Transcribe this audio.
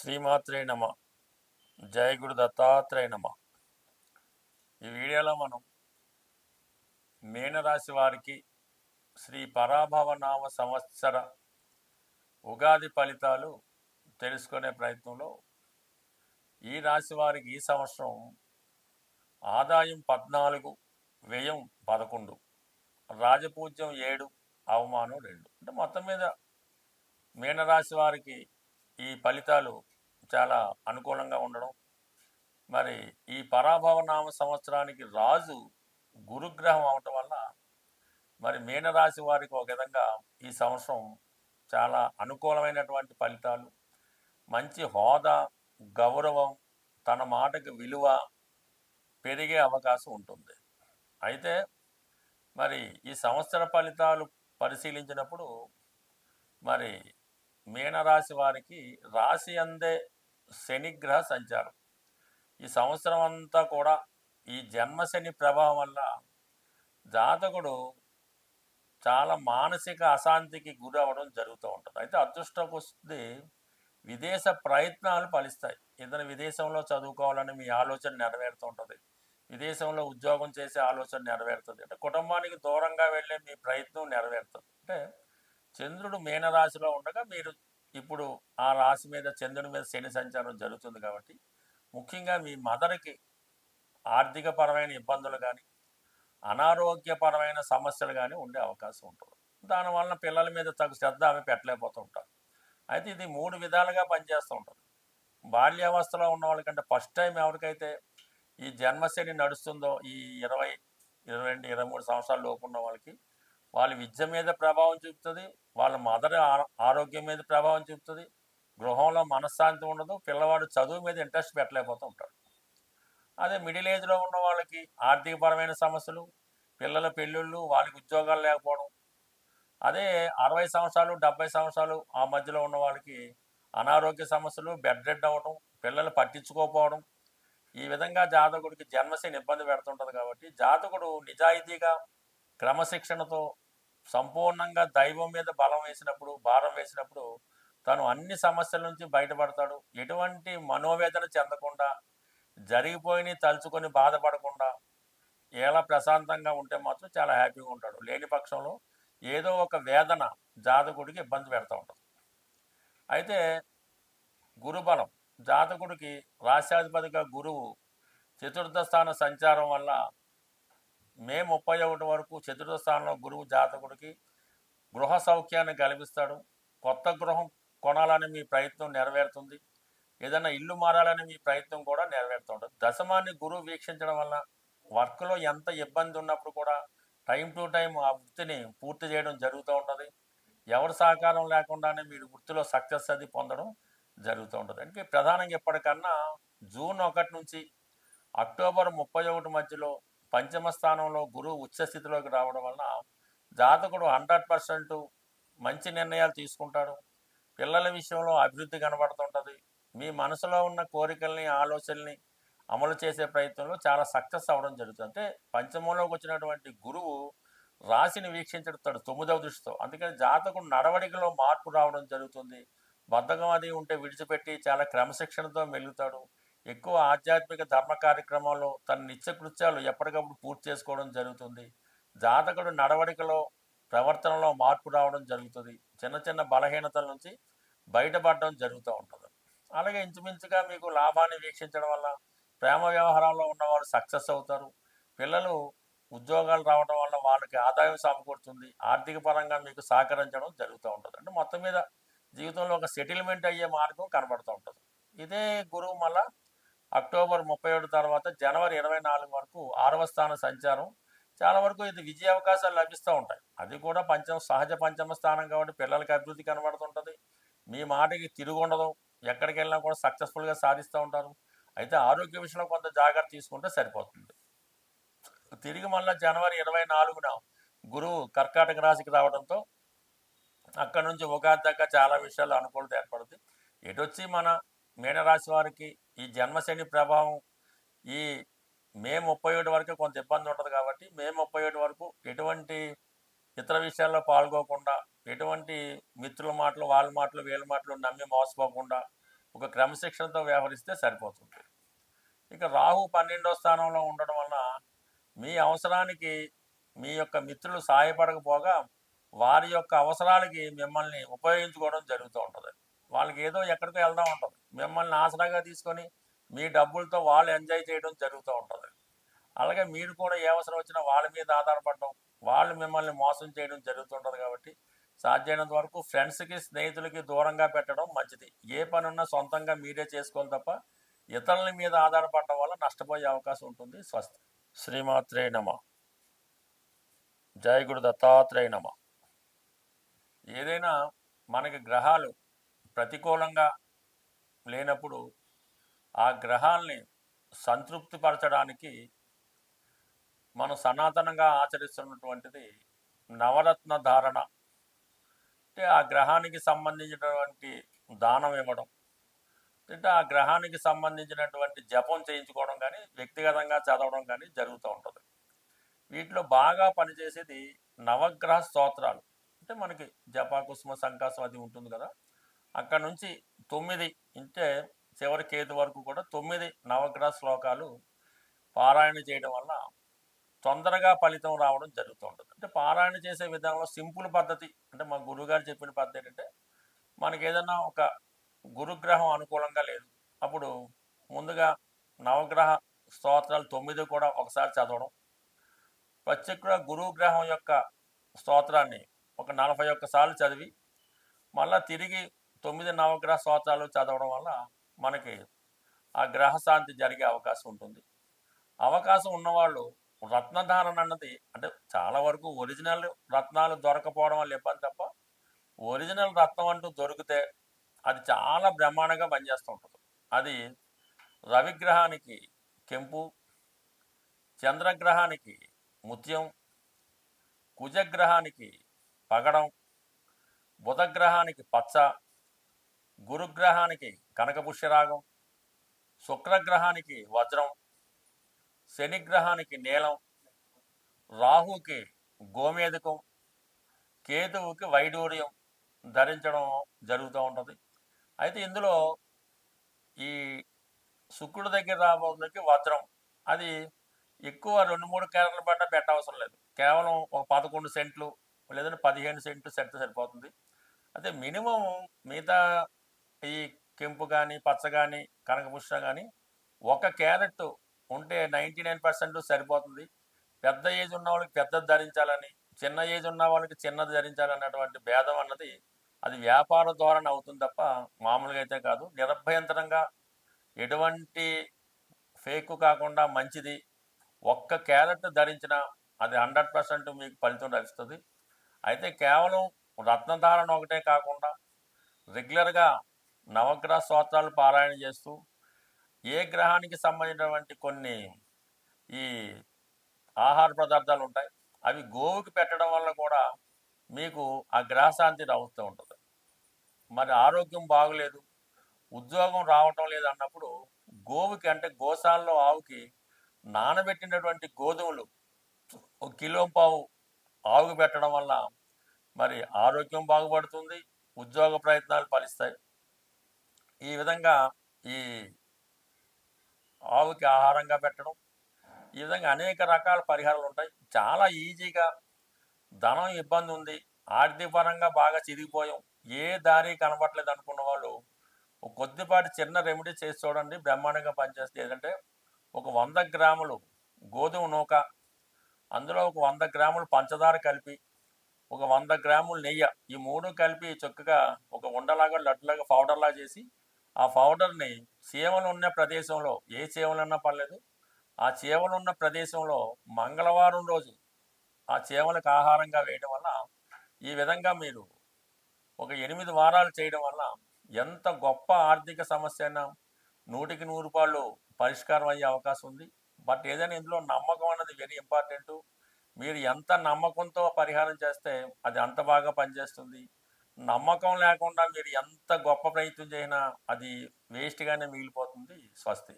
శ్రీమాత్రే నమ. జయ గురు దత్తాత్రేయ నమ. ఈ వీడియోలో మనం మీనరాశి వారికి శ్రీ పరాభవనామ సంవత్సర ఉగాది ఫలితాలు తెలుసుకునే ప్రయత్నంలో ఈ రాశి వారికి ఈ సంవత్సరం ఆదాయం 14, వ్యయం 11, రాజపూజ్యం 7, అవమానం 2. అంటే మొత్తం మీద మీనరాశి వారికి ఈ ఫలితాలు చాలా అనుకూలంగా ఉండడం. మరి ఈ పరాభవనామ సంవత్సరానికి రాజు గురుగ్రహం అవటం వల్ల మరి మీనరాశి వారికి ఒక విధంగా ఈ సంవత్సరం చాలా అనుకూలమైనటువంటి ఫలితాలు, మంచి హోదా, గౌరవం, తన మాటకి విలువ పెరిగే అవకాశం ఉంటుంది. అయితే మరి ఈ సంవత్సర ఫలితాలు పరిశీలించినప్పుడు మరి మీనరాశి వారికి రాశి అందే శనిగ్రహ సంచారం ఈ సంవత్సరం అంతా కూడా ఈ జన్మశని ప్రభావం వల్ల జాతకుడు చాలా మానసిక అశాంతికి గురి అవ్వడం జరుగుతూ ఉంటుంది. అయితే అదృష్టం వస్తుంది, విదేశ ప్రయత్నాలు ఫలిస్తాయి. ఏదైనా విదేశంలో చదువుకోవాలని మీ ఆలోచన నెరవేరుతూ ఉంటుంది, విదేశంలో ఉద్యోగం చేసే ఆలోచన నెరవేరుతుంది, అంటే కుటుంబానికి దూరంగా వెళ్ళే మీ ప్రయత్నం నెరవేరుతుంది. అంటే చంద్రుడు మీనరాశిలో ఉండగా మీరు ఇప్పుడు ఆ రాశి మీద, చంద్రుడి మీద శని సంచారం జరుగుతుంది కాబట్టి ముఖ్యంగా మీ మదర్కి ఆర్థికపరమైన ఇబ్బందులు కానీ, అనారోగ్యపరమైన సమస్యలు కానీ ఉండే అవకాశం ఉంటుంది. దానివల్ల పిల్లల మీద తగు శ్రద్ధ ఆమె పెట్టలేకపోతూ ఉంటారు. అయితే ఇది 3 విధాలుగా పనిచేస్తూ ఉంటుంది. బాల్యావస్థలో ఉన్న వాళ్ళకంటే ఫస్ట్ టైం ఎవరికైతే ఈ జన్మశని నడుస్తుందో, ఈ 20, 22, 23 సంవత్సరాల లోపు ఉన్న వాళ్ళకి వాళ్ళ విద్య మీద ప్రభావం చూపుతుంది, వాళ్ళ మదర్ ఆరోగ్యం మీద ప్రభావం చూపుతుంది, గృహంలో మనశ్శాంతి ఉండదు, పిల్లవాడు చదువు మీద ఇంట్రెస్ట్ పెట్టలేకపోతూ ఉంటాడు. అదే మిడిల్ ఏజ్లో ఉన్న వాళ్ళకి ఆర్థికపరమైన సమస్యలు, పిల్లల పెళ్ళిళ్ళు, వాళ్ళకి ఉద్యోగాలు లేకపోవడం. అదే 60 సంవత్సరాలు 70 సంవత్సరాలు ఆ మధ్యలో ఉన్న వాళ్ళకి అనారోగ్య సమస్యలు, బెడ్ రెడ్ అవ్వడం, పిల్లలు పట్టించుకోకపోవడం. ఈ విధంగా జాతకుడికి జన్మశని ఇబ్బంది పెడుతుంటుంది. కాబట్టి జాతకుడు నిజాయితీగా, క్రమశిక్షణతో, సంపూర్ణంగా దైవం మీద బలం వేసినప్పుడు, భారం వేసినప్పుడు తను అన్ని సమస్యల నుంచి బయటపడతాడు. ఎటువంటి మనోవేదన చెందకుండా, జరిగిపోయి తలుచుకొని బాధపడకుండా ఎలా ప్రశాంతంగా ఉంటే మాత్రం చాలా హ్యాపీగా ఉంటాడు. లేని పక్షంలో ఏదో ఒక వేదన జాతకుడికి ఇబ్బంది పెడతా ఉంటుంది. అయితే గురుబలం, జాతకుడికి రాశ్యాధిపతిగా గురువు చతుర్థ స్థాన సంచారం వల్ల మే 31 వరకు చతుర్థ స్థానంలో గురువు జాతకుడికి గృహ సౌఖ్యాన్ని కల్పిస్తాడు. కొత్త గృహం కొనాలని మీ ప్రయత్నం నెరవేరుతుంది, ఏదైనా ఇల్లు మారాలని మీ ప్రయత్నం కూడా నెరవేరుతుంటుంది. దశమాన్ని గురువు వీక్షించడం వల్ల వర్క్లో ఎంత ఇబ్బంది ఉన్నప్పుడు కూడా టైం టు టైం ఆ వృత్తిని పూర్తి చేయడం జరుగుతూ ఉంటుంది. ఎవరి సహకారం లేకుండానే మీరు వృత్తిలో సక్సెస్ అది పొందడం జరుగుతూ ఉంటుంది. అంటే ప్రధానంగా ఎప్పటికన్నా జూన్ 1 నుంచి అక్టోబర్ 31 మధ్యలో పంచమ స్థానంలో గురువు ఉచ్చస్థితిలోకి రావడం వల్ల జాతకుడు 100% మంచి నిర్ణయాలు తీసుకుంటాడు. పిల్లల విషయంలో అభివృద్ధి కనబడుతుంటుంది. మీ మనసులో ఉన్న కోరికల్ని, ఆలోచనల్ని అమలు చేసే ప్రయత్నంలో చాలా సక్సెస్ అవ్వడం జరుగుతుంది. అంటే పంచమంలోకి వచ్చినటువంటి గురువు రాశిని వీక్షించడతాడు 9వ దృష్టితో. అందుకని జాతకుడు నడవడికలో మార్పు రావడం జరుగుతుంది. బద్ధకం అది ఉంటే విడిచిపెట్టి చాలా క్రమశిక్షణతో మెలుగుతాడు. ఎక్కువ ఆధ్యాత్మిక ధర్మ కార్యక్రమాల్లో తన నిత్యకృత్యాలు ఎప్పటికప్పుడు పూర్తి చేసుకోవడం జరుగుతుంది. జాతకుడు నడవడికలో, ప్రవర్తనలో మార్పు రావడం జరుగుతుంది. చిన్న చిన్న బలహీనతల నుంచి బయటపడడం జరుగుతూ ఉంటుంది. అలాగే ఇంచుమించుగా మీకు లాభాన్ని వీక్షించడం వల్ల ప్రేమ వ్యవహారాల్లో ఉన్నవాళ్ళు సక్సెస్ అవుతారు. పిల్లలు ఉద్యోగాలు రావడం వల్ల వాళ్ళకి ఆదాయం సమకూరుతుంది. ఆర్థిక పరంగా మీకు సహకరించడం జరుగుతూ ఉంటుంది. అంటే మొత్తం మీద జీవితంలో ఒక సెటిల్మెంట్ అయ్యే మార్గం కనబడుతూ ఉంటుంది. ఇదే గురువు మళ్ళా అక్టోబర్ 31 తర్వాత జనవరి 24 వరకు 6వ స్థాన సంచారం చాలా వరకు ఇది విజయ అవకాశాలు లభిస్తూ ఉంటాయి. అది కూడా సహజ పంచమ స్థానం కాబట్టి పిల్లలకి అభివృద్ధి కనబడుతుంటుంది. మీ మాటకి తిరుగుండదు, ఎక్కడికి వెళ్ళినా కూడా సక్సెస్ఫుల్గా సాధిస్తూ ఉంటారు. అయితే ఆరోగ్య విషయంలో కొంత జాగ్రత్త తీసుకుంటే సరిపోతుంది. తిరిగి మళ్ళీ జనవరి 24న గురువు కర్కాటక రాశికి రావడంతో అక్కడ నుంచి ఉగాది దాకా చాలా విషయాలు అనుకూలత ఏర్పడుతుంది. ఎటొచ్చి మన మీనరాశి వారికి ఈ జన్మశని ప్రభావం ఈ మే 31 వరకు కొంత ఇబ్బంది ఉంటుంది. కాబట్టి మే 31 వరకు ఎటువంటి ఇతర విషయాల్లో పాల్గొకుండా, ఎటువంటి మిత్రుల మాటలు, వాళ్ళ మాటలు, వీళ్ళ మాటలు నమ్మి మోసపోకుండా ఒక క్రమశిక్షణతో వ్యవహరిస్తే సరిపోతుంది. ఇక రాహు 12వ స్థానంలో ఉండడం వలన మీ అవసరానికి మీ యొక్క మిత్రులు సహాయపడకపోగా వారి యొక్క అవసరాలకి మిమ్మల్ని ఉపయోగించుకోవడం జరుగుతూ ఉంటుంది. వాళ్ళకి ఏదో ఎక్కడికో వెళ్దాం ఉంటుంది, మిమ్మల్ని ఆసరాగా తీసుకొని మీ డబ్బులతో వాళ్ళు ఎంజాయ్ చేయడం జరుగుతూ ఉంటుంది. అలాగే మీరు కూడా ఏ అవసరం వచ్చినా వాళ్ళ మీద ఆధారపడడం, వాళ్ళు మిమ్మల్ని మోసం చేయడం జరుగుతుంటుంది. కాబట్టి సాధ్యమైనంత వరకు ఫ్రెండ్స్కి స్నేహితులకి దూరంగా పెట్టడం మంచిది. ఏ పని ఉన్నా సొంతంగా మీరే చేసుకోవాలి తప్ప ఇతరుల మీద ఆధారపడడం వల్ల నష్టపోయే అవకాశం ఉంటుంది. స్వస్తి. శ్రీమాత్రే నమః. జై గురు దత్తాత్రేయ నమః. ఏదైనా మనకి గ్రహాలు ప్రతికూలంగా లేనప్పుడు ఆ గ్రహాల్ని సంతృప్తిపరచడానికి మనం సనాతనంగా ఆచరిస్తున్నటువంటిది నవరత్న ధారణ. అంటే ఆ గ్రహానికి సంబంధించినటువంటి దానం ఇవ్వడం, అంటే ఆ గ్రహానికి సంబంధించినటువంటి జపం చేయించుకోవడం కానీ వ్యక్తిగతంగా చదవడం కానీ జరుగుతూ ఉంటుంది. వీటిలో బాగా పనిచేసేది నవగ్రహ స్తోత్రాలు. అంటే మనకి జపా కుసుమ సంకాసం అది ఉంటుంది కదా, అక్కడ నుంచి 9 అంటే చివరి కేతు వరకు కూడా 9 నవగ్రహ శ్లోకాలు పారాయణ చేయడం వల్ల తొందరగా ఫలితం రావడం జరుగుతూ ఉంటుంది. అంటే పారాయణ చేసే విధానంలో సింపుల్ పద్ధతి, అంటే మా గురువుగారు చెప్పిన పద్ధతి ఏంటంటే, మనకి ఏదైనా ఒక గురుగ్రహం అనుకూలంగా లేదు, అప్పుడు ముందుగా నవగ్రహ స్తోత్రాలు 9 కూడా ఒకసారి చదవడం, ప్రత్యేక గురువు గ్రహం యొక్క స్తోత్రాన్ని ఒక 41 సార్లు చదివి మళ్ళీ తిరిగి 9 నవగ్రహ స్తోత్రాలు చదవడం వల్ల మనకి ఆ గ్రహశాంతి జరిగే అవకాశం ఉంటుంది. అవకాశం ఉన్నవాళ్ళు రత్నధారణ అన్నది, అంటే చాలా వరకు ఒరిజినల్ రత్నాలు దొరకపోవడం వల్ల ఇబ్బంది తప్ప, ఒరిజినల్ రత్నం అంటూ దొరికితే అది చాలా బ్రహ్మాండంగా పనిచేస్తూ ఉంటుంది. అది రవిగ్రహానికి కెంపు, చంద్రగ్రహానికి ముత్యం, కుజగ్రహానికి పగడం, బుధగ్రహానికి పచ్చ, గురుగ్రహానికి కనకపుష్యరాగం, శుక్రగ్రహానికి వజ్రం, శనిగ్రహానికి నీలం, రాహుకి గోమేధికం, కేతువుకి వైడూర్యం ధరించడం జరుగుతూ ఉంటుంది. అయితే ఇందులో ఈ శుక్రుడి దగ్గర రాబోతుకి వజ్రం, అది ఎక్కువ 2-3 క్యారెట్ల పడ్డ పెట్టవసరం లేదు, కేవలం ఒక 11 సెంట్లు లేదంటే 15 సెంట్లు సెట్ సరిపోతుంది. అయితే మినిమం మిగతా ఈ కెంపు కానీ పచ్చ కానీ కనకపుష్ప కానీ 1 క్యారెట్ ఉంటే 99% సరిపోతుంది. పెద్ద ఏజ్ ఉన్న వాళ్ళకి పెద్దది ధరించాలని, చిన్న ఏజ్ ఉన్న వాళ్ళకి చిన్నది ధరించాలన్నటువంటి భేదం అన్నది అది వ్యాపార ధోరణి అవుతుంది తప్ప మామూలుగా అయితే కాదు. నిరభ్యంతరంగా ఎటువంటి ఫేక్ కాకుండా మంచిది 1 క్యారెట్ ధరించినా అది 100% మీకు ఫలితం లభిస్తుంది. అయితే కేవలం రత్నధారణ ఒకటే కాకుండా రెగ్యులర్గా నవగ్రహ స్తోత్రాలు పారాయణ చేస్తూ ఏ గ్రహానికి సంబంధించినటువంటి కొన్ని ఈ ఆహార పదార్థాలు ఉంటాయి, అవి గోవుకి పెట్టడం వల్ల కూడా మీకు ఆ గ్రహశాంతి అవుతూ ఉంటుంది. మరి ఆరోగ్యం బాగలేదు, ఉద్యోగం రావటం లేదు అన్నప్పుడు గోవుకి, అంటే గోశాలలో ఆవుకి నానబెట్టినటువంటి గోధుమలు 1 కిలో పావు ఆవుకు పెట్టడం వల్ల మరి ఆరోగ్యం బాగుపడుతుంది, ఉద్యోగ ప్రయత్నాలు ఫలిస్తాయి. ఈ విధంగా ఈ ఆవుకి ఆహారంగా పెట్టడం, ఈ విధంగా అనేక రకాల పరిహారాలు ఉంటాయి. చాలా ఈజీగా, ధనం ఇబ్బంది ఉంది, ఆర్థిక పరంగా బాగా చిరిగిపోయాం, ఏ దారి కనబడలేదు అనుకున్న వాళ్ళు ఒక కొద్దిపాటి చిన్న రెమెడీ చేసి చూడండి, బ్రహ్మాండంగా పనిచేస్తుంది. ఏంటంటే ఒక 100 గ్రాములు గోధుమ నూక, అందులో ఒక 100 గ్రాములు పంచదార కలిపి, ఒక 100 గ్రాములు నెయ్యి, ఈ 3 కలిపి చక్కగా ఒక ఉండలాగా లడ్డులాగా పౌడర్లా చేసి, ఆ పౌడర్ని చీమలు ఉన్న ప్రదేశంలో, ఏ చీమలన్నా పర్లేదు, ఆ చీమలు ఉన్న ప్రదేశంలో మంగళవారం రోజు ఆ చీమలకు ఆహారంగా వేయడం వల్ల, ఈ విధంగా మీరు ఒక 8 వారాలు చేయడం వల్ల ఎంత గొప్ప ఆర్థిక సమస్య అయినా 100కి 100 రూపాయలు పరిష్కారం అయ్యే అవకాశం ఉంది. బట్ ఏదైనా ఇందులో నమ్మకం అన్నది వెరీ ఇంపార్టెంట్. మీరు ఎంత నమ్మకంతో పరిహారం చేస్తే అది అంత బాగా పనిచేస్తుంది. నమ్మకం లేకుండా మీరు ఎంత గొప్ప ప్రయత్నం చేసినా అది వేస్ట్గానే మిగిలిపోతుంది. స్వస్తి.